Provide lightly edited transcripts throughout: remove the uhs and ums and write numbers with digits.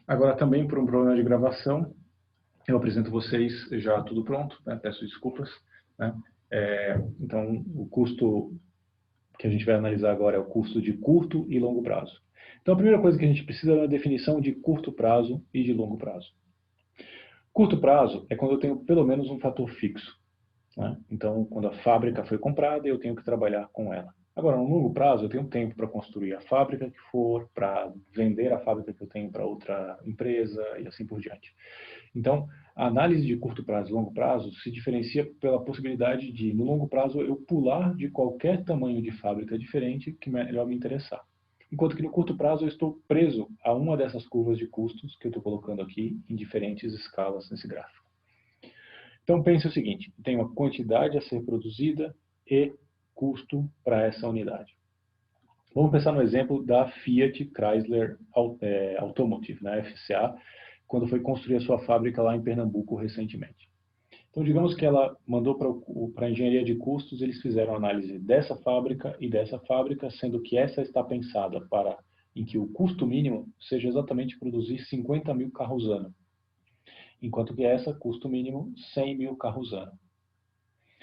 Agora, também por um problema de gravação, eu apresento vocês já tudo pronto, né? Peço desculpas, né? Então, o custo que a gente vai analisar agora é o custo de curto e longo prazo. Então, a primeira coisa que a gente precisa é uma definição de curto prazo e de longo prazo. Curto prazo é quando eu tenho pelo menos um fator fixo, né? Então, quando a fábrica foi comprada, eu tenho que trabalhar com ela. Agora, no longo prazo, eu tenho tempo para construir a fábrica que for, para vender a fábrica que eu tenho para outra empresa e assim por diante. Então, a análise de curto prazo e longo prazo se diferencia pela possibilidade de, no longo prazo, eu pular de qualquer tamanho de fábrica diferente que melhor me interessar. Enquanto que no curto prazo eu estou preso a uma dessas curvas de custos que eu estou colocando aqui em diferentes escalas nesse gráfico. Então pense o seguinte, tem uma quantidade a ser produzida e custo para essa unidade. Vamos pensar no exemplo da Fiat Chrysler Automotive, na FCA, quando foi construir a sua fábrica lá em Pernambuco recentemente. Então, digamos que ela mandou para a engenharia de custos, eles fizeram análise dessa fábrica e dessa fábrica, sendo que essa está pensada para em que o custo mínimo seja exatamente produzir 50 mil carros ano, enquanto que essa, custo mínimo, 100 mil carros ano.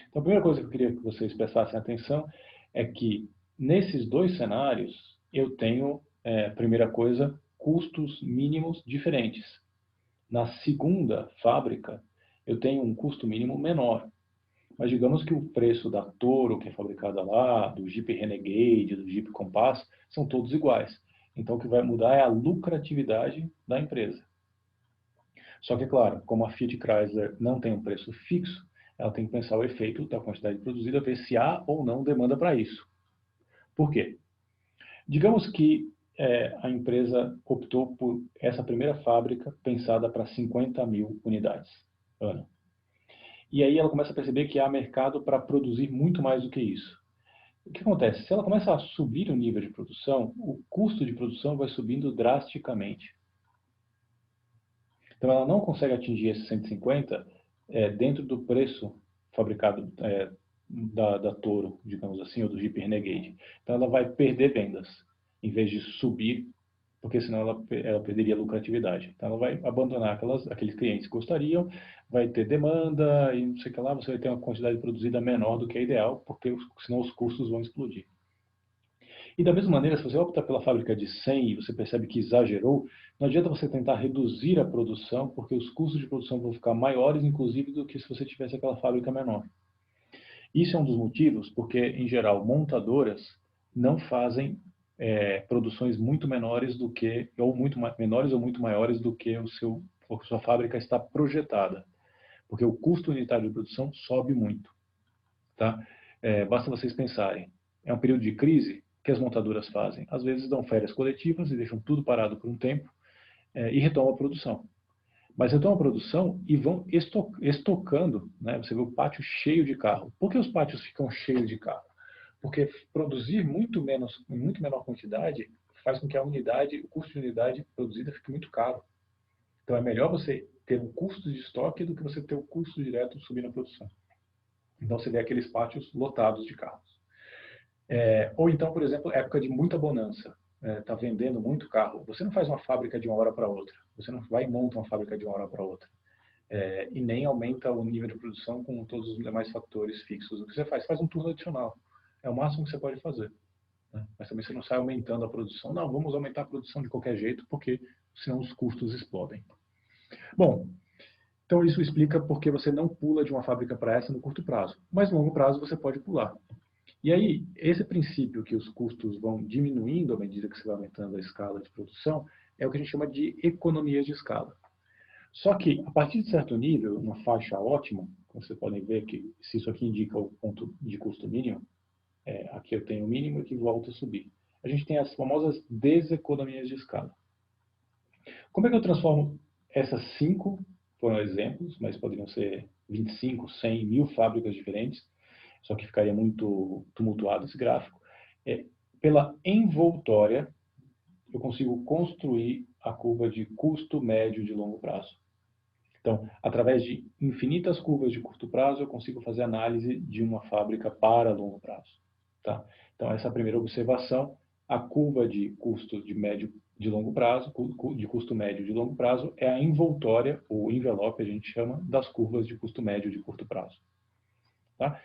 Então, a primeira coisa que eu queria que vocês prestassem atenção é que, nesses dois cenários, eu tenho, primeira coisa, custos mínimos diferentes. Na segunda fábrica, eu tenho um custo mínimo menor. Mas digamos que o preço da Toro, que é fabricada lá, do Jeep Renegade, do Jeep Compass, são todos iguais. Então, o que vai mudar é a lucratividade da empresa. Só que, é claro, como a Fiat Chrysler não tem um preço fixo, ela tem que pensar o efeito da quantidade produzida, ver se há ou não demanda para isso. Por quê? Digamos que a empresa optou por essa primeira fábrica pensada para 50 mil unidades ano. E aí ela começa a perceber que há mercado para produzir muito mais do que isso. O que acontece? Se ela começa a subir o nível de produção, o custo de produção vai subindo drasticamente. Então ela não consegue atingir esses 150 dentro do preço fabricado da Toro, digamos assim, ou do Jeep Renegade. Então ela vai perder vendas, em vez de subir, porque senão ela perderia a lucratividade. Então ela vai abandonar aqueles clientes que gostariam, vai ter demanda e não sei o que lá, você vai ter uma quantidade produzida menor do que a ideal, porque senão os custos vão explodir. E da mesma maneira, se você opta pela fábrica de 100 e você percebe que exagerou, não adianta você tentar reduzir a produção, porque os custos de produção vão ficar maiores, inclusive, do que se você tivesse aquela fábrica menor. Isso é um dos motivos porque, em geral, montadoras não fazem produções muito menores do que, ou muito menores ou muito maiores do que a sua fábrica está projetada. Porque o custo unitário de produção sobe muito. Tá? Basta vocês pensarem. É um período de crise que as montadoras fazem. Às vezes dão férias coletivas e deixam tudo parado por um tempo e retomam a produção. Mas retomam a produção e vão estocando, né? Você vê o pátio cheio de carro. Por que os pátios ficam cheios de carro? Porque produzir muito menos, em muito menor quantidade, faz com que a unidade, o custo de unidade produzida fique muito caro. Então é melhor você ter um custo de estoque do que você ter o custo direto subindo a produção. Então você vê aqueles pátios lotados de carros. Ou então, por exemplo, época de muita bonança. Está vendendo muito carro. Você não faz uma fábrica de uma hora para outra. Você não vai e monta uma fábrica de uma hora para outra. E nem aumenta o nível de produção com todos os demais fatores fixos. O que você faz? Faz um turno adicional. É o máximo que você pode fazer. Né? Mas também você não sai aumentando a produção. Não, vamos aumentar a produção de qualquer jeito, porque senão os custos explodem. Bom, então isso explica porque você não pula de uma fábrica para essa no curto prazo. Mas no longo prazo você pode pular. E aí, esse princípio que os custos vão diminuindo à medida que você vai aumentando a escala de produção, é o que a gente chama de economia de escala. Só que, a partir de certo nível, uma faixa ótima, vocês podem ver que se isso aqui indica o ponto de custo mínimo, aqui eu tenho o mínimo que volta a subir. A gente tem as famosas deseconomias de escala. Como é que eu transformo essas 5, foram exemplos, mas poderiam ser 25, 100, 1000 fábricas diferentes, só que ficaria muito tumultuado esse gráfico. Pela envoltória, eu consigo construir a curva de custo médio de longo prazo. Então, através de infinitas curvas de curto prazo, eu consigo fazer análise de uma fábrica para longo prazo. Tá? Então, essa é a primeira observação. A curva de custo de médio de longo prazo, de custo médio de longo prazo, é a envoltória, ou envelope, a gente chama, das curvas de custo médio de curto prazo. Tá?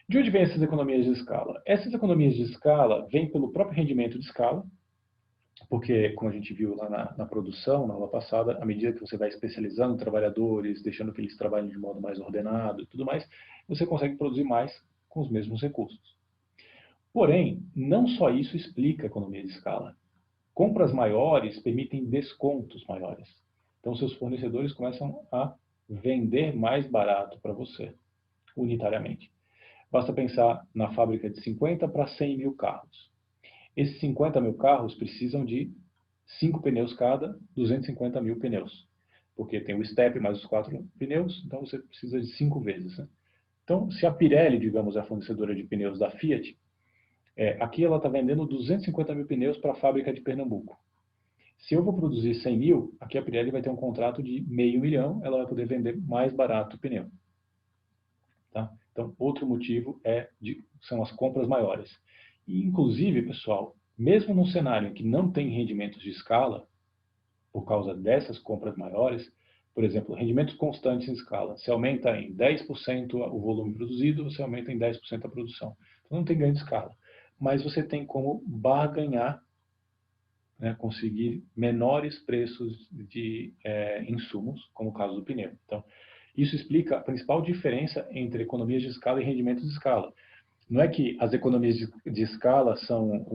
De onde vêm essas economias de escala? Essas economias de escala vêm pelo próprio rendimento de escala, porque, como a gente viu lá na produção, na aula passada, à medida que você vai especializando trabalhadores, deixando que eles trabalhem de modo mais ordenado e tudo mais, você consegue produzir mais com os mesmos recursos. Porém, não só isso explica a economia de escala. Compras maiores permitem descontos maiores. Então, seus fornecedores começam a vender mais barato para você, unitariamente. Basta pensar na fábrica de 50 para 100 mil carros. Esses 50 mil carros precisam de 5 pneus cada, 250 mil pneus. Porque tem o step mais os 4 pneus, então você precisa de 5 vezes. Né? Então, se a Pirelli, digamos, é a fornecedora de pneus da Fiat, aqui ela está vendendo 250 mil pneus para a fábrica de Pernambuco. Se eu vou produzir 100 mil, aqui a Pirelli vai ter um contrato de $500 mil, ela vai poder vender mais barato o pneu. Tá? Então, outro motivo são as compras maiores. E, inclusive, pessoal, mesmo num cenário em que não tem rendimentos de escala, por causa dessas compras maiores, por exemplo, rendimentos constantes em escala, se aumenta em 10% o volume produzido, você aumenta em 10% a produção. Então, não tem ganho de escala. Mas você tem como barganhar, né, conseguir menores preços de insumos, como o caso do pneu. Então, isso explica a principal diferença entre economias de escala e rendimentos de escala. Não é que as economias de escala são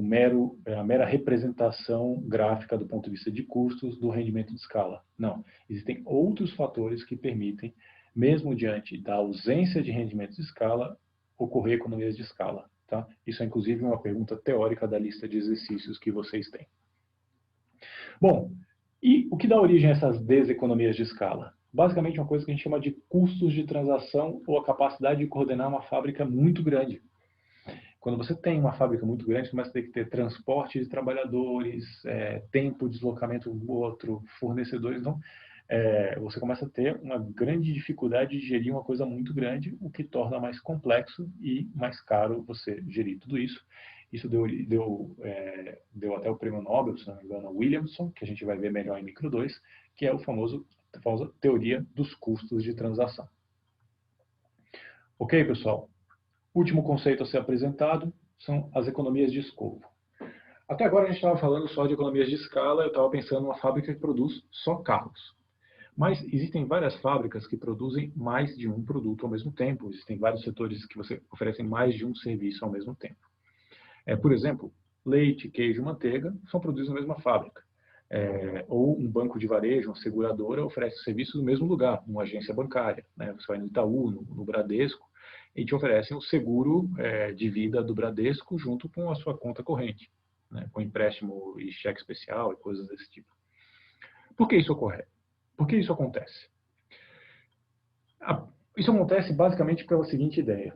a mera representação gráfica do ponto de vista de custos do rendimento de escala. Não. Existem outros fatores que permitem, mesmo diante da ausência de rendimento de escala, ocorrer economias de escala. Tá? Isso é, inclusive, uma pergunta teórica da lista de exercícios que vocês têm. Bom, e o que dá origem a essas deseconomias de escala? Basicamente, uma coisa que a gente chama de custos de transação ou a capacidade de coordenar uma fábrica muito grande. Quando você tem uma fábrica muito grande, começa a ter que ter transporte de trabalhadores, tempo de deslocamento do outro, fornecedores. Então, você começa a ter uma grande dificuldade de gerir uma coisa muito grande, o que torna mais complexo e mais caro você gerir tudo isso. Isso deu até o prêmio Nobel, se não me engano, Williamson, que a gente vai ver melhor em Micro 2, que é a famosa teoria dos custos de transação. Ok, pessoal? Último conceito a ser apresentado são as economias de escopo. Até agora a gente estava falando só de economias de escala, eu estava pensando numa fábrica que produz só carros. Mas existem várias fábricas que produzem mais de um produto ao mesmo tempo, existem vários setores que oferecem mais de um serviço ao mesmo tempo. Por exemplo, leite, queijo e manteiga são produzidos na mesma fábrica. Ou um banco de varejo, uma seguradora, oferece serviços no mesmo lugar, numa agência bancária. Né? Você vai no Itaú, no Bradesco, e te oferecem o seguro de vida do Bradesco junto com a sua conta corrente, né? Com empréstimo e cheque especial e coisas desse tipo. Por que isso ocorre? Por que isso acontece? Isso acontece basicamente pela seguinte ideia.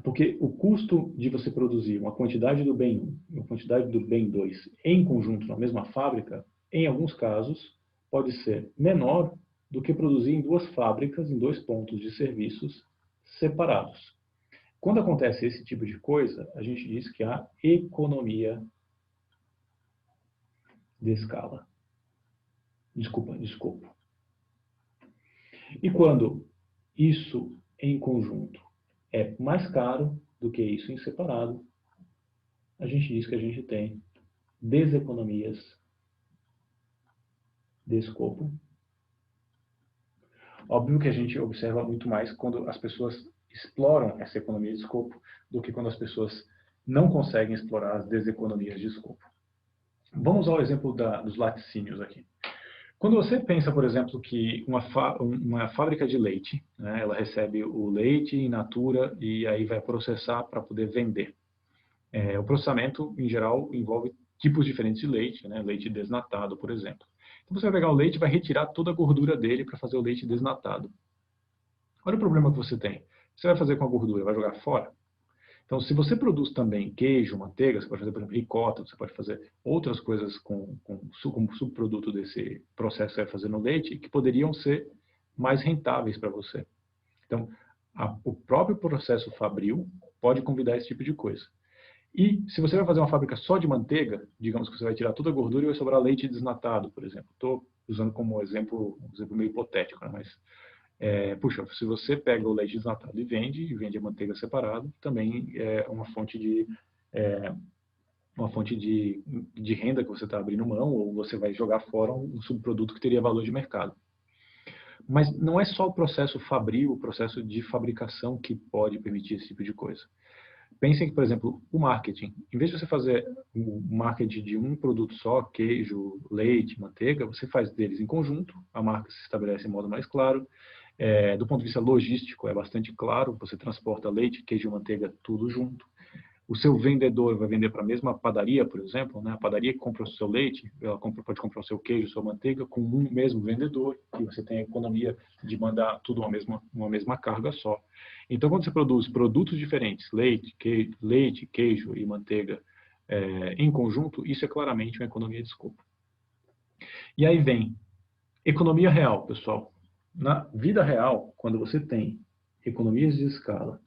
Porque o custo de você produzir uma quantidade do bem 1 e uma quantidade do bem 2 em conjunto na mesma fábrica, em alguns casos, pode ser menor do que produzir em duas fábricas, em dois pontos de serviços separados. Quando acontece esse tipo de coisa, a gente diz que há economia de escala. De escopo. E quando isso em conjunto é mais caro do que isso em separado, a gente diz que a gente tem deseconomias de escopo. Óbvio que a gente observa muito mais quando as pessoas exploram essa economia de escopo do que quando as pessoas não conseguem explorar as deseconomias de escopo. Vamos ao exemplo dos laticínios aqui. Quando você pensa, por exemplo, que uma fábrica de leite, né, ela recebe o leite in natura e aí vai processar para poder vender. O processamento, em geral, envolve tipos diferentes de leite, né, leite desnatado, por exemplo. Então você vai pegar o leite e vai retirar toda a gordura dele para fazer o leite desnatado. Olha o problema que você tem. Você vai fazer com a gordura? Vai jogar fora? Então, se você produz também queijo, manteiga, você pode fazer, por exemplo, ricota, você pode fazer outras coisas como subproduto desse processo que você vai fazer no leite, que poderiam ser mais rentáveis para você. Então, o próprio processo fabril pode convidar esse tipo de coisa. E se você vai fazer uma fábrica só de manteiga, digamos que você vai tirar toda a gordura e vai sobrar leite desnatado, por exemplo. Estou usando como exemplo, um exemplo meio hipotético, né? Mas, puxa, se você pega o leite desnatado e vende a manteiga separado, também é uma fonte de renda que você está abrindo mão, ou você vai jogar fora um subproduto que teria valor de mercado. Mas não é só o processo fabril, o processo de fabricação que pode permitir esse tipo de coisa. Pensem que, por exemplo, o marketing. Em vez de você fazer o marketing de um produto só, queijo, leite, manteiga, você faz deles em conjunto, a marca se estabelece em modo mais claro. Do ponto de vista logístico, é bastante claro, você transporta leite, queijo e manteiga tudo junto. O seu vendedor vai vender para a mesma padaria, por exemplo, né? A padaria que compra o seu leite, ela pode comprar o seu queijo, sua manteiga com um mesmo vendedor, e você tem a economia de mandar tudo uma mesma carga só. Então, quando você produz produtos diferentes, leite, queijo e manteiga em conjunto, isso é claramente uma economia de escopo. E aí vem economia real, pessoal. Na vida real, quando você tem economias de escala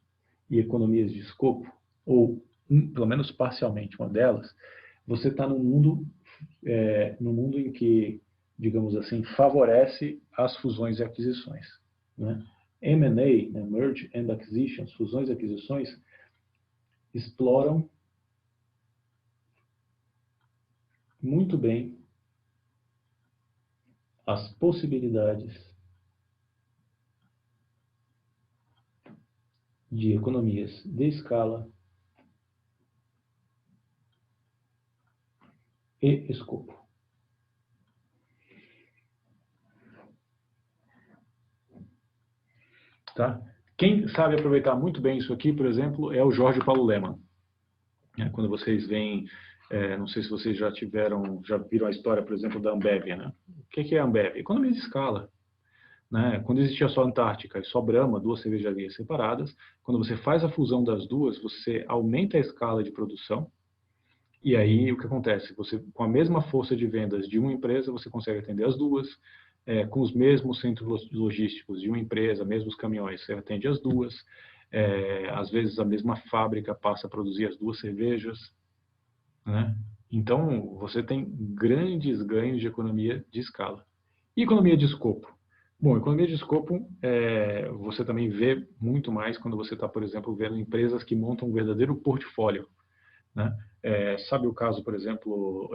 e economias de escopo, ou pelo menos parcialmente uma delas, você está no mundo em que, digamos assim, favorece as fusões e aquisições. Né? M&A, né, Merge and Acquisitions, fusões e aquisições, exploram muito bem as possibilidades de economias de escala e escopo. Tá? Quem sabe aproveitar muito bem isso aqui, por exemplo, é o Jorge Paulo Lemann. Quando vocês veem, não sei se vocês já viram a história, por exemplo, da Ambev, né? O que é a Ambev? Economia de escala. Né? Quando existia só Antártica e só Brahma, duas cervejarias separadas, quando você faz a fusão das duas, você aumenta a escala de produção. E aí o que acontece? Você, com a mesma força de vendas de uma empresa, você consegue atender as duas. Com os mesmos centros logísticos de uma empresa, mesmos caminhões, você atende as duas. Às vezes a mesma fábrica passa a produzir as duas cervejas. Né? Então você tem grandes ganhos de economia de escala. E economia de escopo? Bom, economia de escopo você também vê muito mais quando você está, por exemplo, vendo empresas que montam um verdadeiro portfólio. Né? Sabe o caso, por exemplo,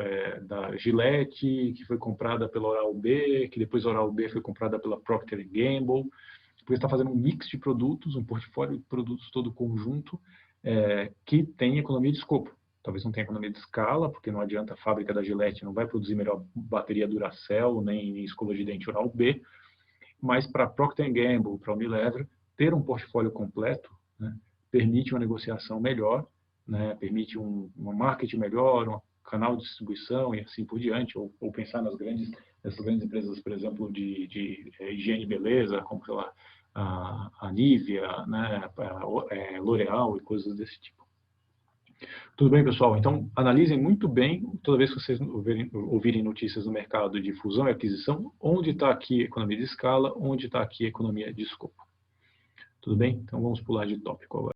da Gillette, que foi comprada pela Oral-B, que depois a Oral-B foi comprada pela Procter & Gamble. Depois está fazendo um mix de produtos, um portfólio de produtos todo conjunto, que tem economia de escopo. Talvez não tenha economia de escala, porque não adianta a fábrica da Gillette, não vai produzir melhor bateria Duracell, nem escova de dente Oral-B, mas para Procter & Gamble, para Unilever, ter um portfólio completo, né, permite uma negociação melhor, né, permite um marketing melhor, um canal de distribuição e assim por diante, ou pensar nessas grandes empresas, por exemplo, de higiene e beleza, como sei lá, a Nivea, né, L'Oréal e coisas desse tipo. Tudo bem, pessoal? Então, analisem muito bem, toda vez que vocês ouvirem notícias no mercado de fusão e aquisição, onde está aqui a economia de escala, onde está aqui a economia de escopo. Tudo bem? Então, vamos pular de tópico agora.